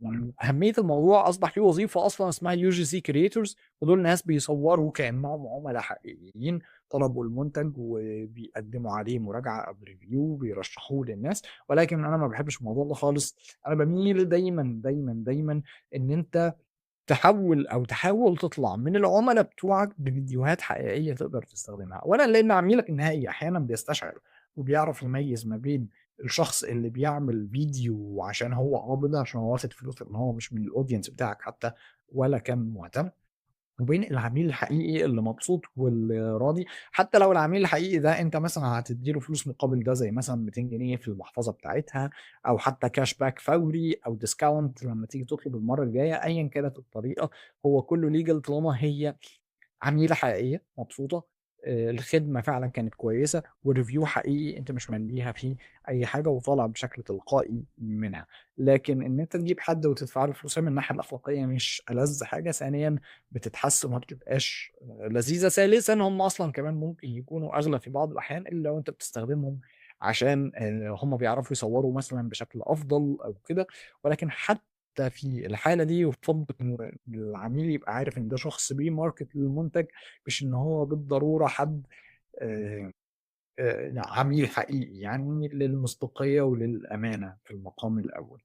يعني أهمية الموضوع أصبح في وظيفة أصلًا اسمها UGC creators، ودول ناس بيصوروا كأنهم عُملا حقيقيين، طلبوا المنتج وبيقدموا عليه مراجعة قبل review، بيرشحوه للناس، ولكن أنا ما باحبش الموضوع ده خالص. أنا باميل دايمًا، دايمًا، دايمًا إن أنت تحاول تطلع من العُملا بتوعك بفيديوهات حقيقية تقدر تستخدمها. أولًا لإن عميلك النهائي أحيانًا بيستشعر وبيعرف يميّز ما بين الشخص اللي بيعمل فيديو عشان هو قابض، عشان هو واخد فلوس، إن هو مش من الaudience بتاعك حتى ولا كان مهتم، وبين العميل الحقيقي اللي مبسوط واللي راضي. حتى لو العميل الحقيقي ده أنت مثلًا هتدّي له فلوس مقابل ده، زي مثلًا 200 جنيه في المحفظة بتاعتها، أو حتى cash back فوري، أو discount لمّا تيجي تطلب المرّة الجاية، أيًا كانت الطريقة، هو كلّه legal طالما هي عميلة حقيقية مبسوطة، الخدمة فعلًا كانت كويسة، وريفيو حقيقي أنت مش ممليها فيه أي حاجة وطالع بشكل تلقائي منها. لكن إن أنت تجيب حد وتدفع له فلوس، هي من الناحية الأخلاقية مش ألذ حاجة. ثانيًا بتتحس وما بتبقاش لذيذة. ثالثًا هم أصلًا كمان ممكن يكونوا أغلى في بعض الأحيان إلا لو أنت بتستخدمهم عشان هم بيعرفوا يصوروا مثلًا بشكل أفضل أو كده. ولكن حتى في الحالة دي يُفضّل إن العميل يبقى عارف إن ده شخص بيmarket للمنتج، مش إن هو بالضرورة حد آآ عميل حقيقي، يعني للمصداقية وللأمانة في المقام الأول.